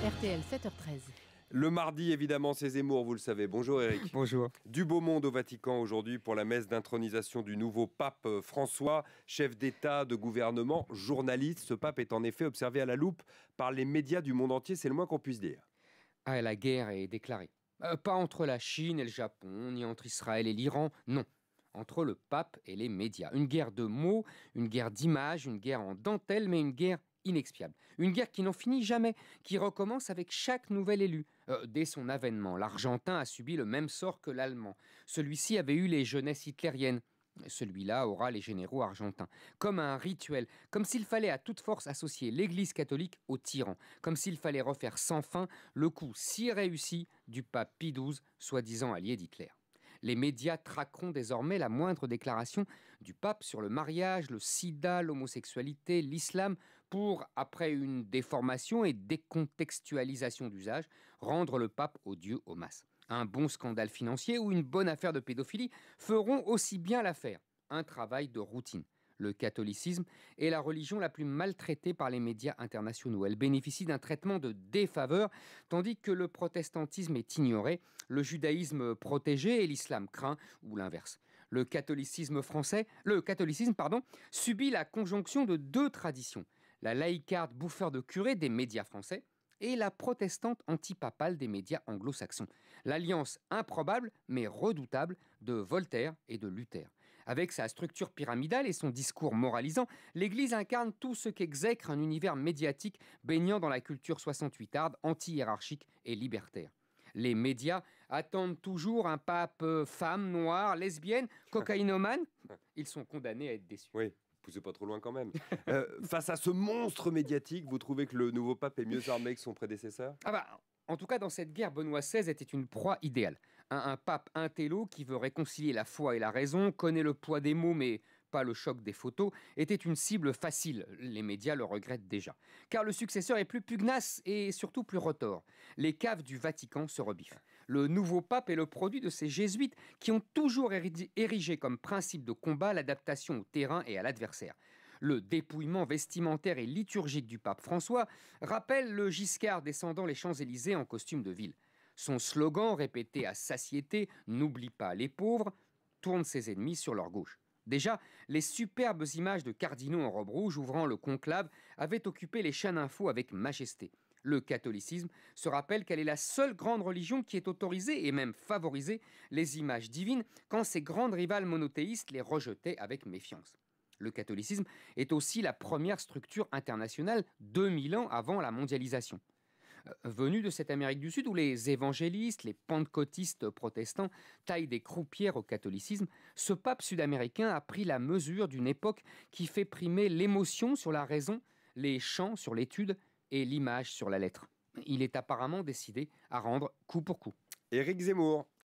RTL 7h13. Le mardi, évidemment, c'est Zemmour, vous le savez. Bonjour Eric. Bonjour. Du beau monde au Vatican aujourd'hui pour la messe d'intronisation du nouveau pape François, chef d'État, de gouvernement, journaliste. Ce pape est en effet observé à la loupe par les médias du monde entier, c'est le moins qu'on puisse dire. Ah, la guerre est déclarée. Pas entre la Chine et le Japon, ni entre Israël et l'Iran, non. Entre le pape et les médias. Une guerre de mots, une guerre d'images, une guerre en dentelle, mais une guerre inexpiable. Une guerre qui n'en finit jamais, qui recommence avec chaque nouvel élu. Dès son avènement, l'Argentin a subi le même sort que l'Allemand. Celui-ci avait eu les jeunesses hitlériennes. Celui-là aura les généraux argentins. Comme un rituel, comme s'il fallait à toute force associer l'Église catholique au tyran, comme s'il fallait refaire sans fin le coup si réussi du pape Pie XII, soi-disant allié d'Hitler. Les médias traqueront désormais la moindre déclaration du pape sur le mariage, le sida, l'homosexualité, l'islam, pour, après une déformation et décontextualisation d'usage, rendre le pape odieux aux masses. Un bon scandale financier ou une bonne affaire de pédophilie feront aussi bien l'affaire. Un travail de routine. Le catholicisme est la religion la plus maltraitée par les médias internationaux. Elle bénéficie d'un traitement de défaveur, tandis que le protestantisme est ignoré, le judaïsme protégé et l'islam craint, ou l'inverse. Le catholicisme, subit la conjonction de deux traditions. La laïcarde bouffeur de curé des médias français et la protestante antipapale des médias anglo-saxons. L'alliance improbable, mais redoutable, de Voltaire et de Luther. Avec sa structure pyramidale et son discours moralisant, l'Église incarne tout ce qu'exècre un univers médiatique baignant dans la culture 68arde, anti-hiérarchique et libertaire. Les médias attendent toujours un pape femme, noire, lesbienne, cocaïnomane. Ils sont condamnés à être déçus. Oui. Poussez pas trop loin quand même. Face à ce monstre médiatique, vous trouvez que le nouveau pape est mieux armé que son prédécesseur ? En tout cas, dans cette guerre, Benoît XVI était une proie idéale. Un pape intello qui veut réconcilier la foi et la raison, connaît le poids des mots mais pas le choc des photos, était une cible facile. Les médias le regrettent déjà. Car le successeur est plus pugnace et surtout plus retors. Les caves du Vatican se rebiffent. Le nouveau pape est le produit de ces jésuites qui ont toujours érigé comme principe de combat l'adaptation au terrain et à l'adversaire. Le dépouillement vestimentaire et liturgique du pape François rappelle le Giscard descendant les Champs-Élysées en costume de ville. Son slogan, répété à satiété, « N'oublie pas les pauvres », tourne ses ennemis sur leur gauche. Déjà, les superbes images de cardinaux en robe rouge ouvrant le conclave avaient occupé les chaînes info avec majesté. Le catholicisme se rappelle qu'elle est la seule grande religion qui ait autorisé et même favorisé les images divines quand ses grandes rivales monothéistes les rejetaient avec méfiance. Le catholicisme est aussi la première structure internationale 2000 ans avant la mondialisation. Venu de cette Amérique du Sud où les évangélistes, les pentecôtistes protestants taillent des croupières au catholicisme, ce pape sud-américain a pris la mesure d'une époque qui fait primer l'émotion sur la raison, les chants sur l'étude et l'image sur la lettre. Il est apparemment décidé à rendre coup pour coup. Éric Zemmour.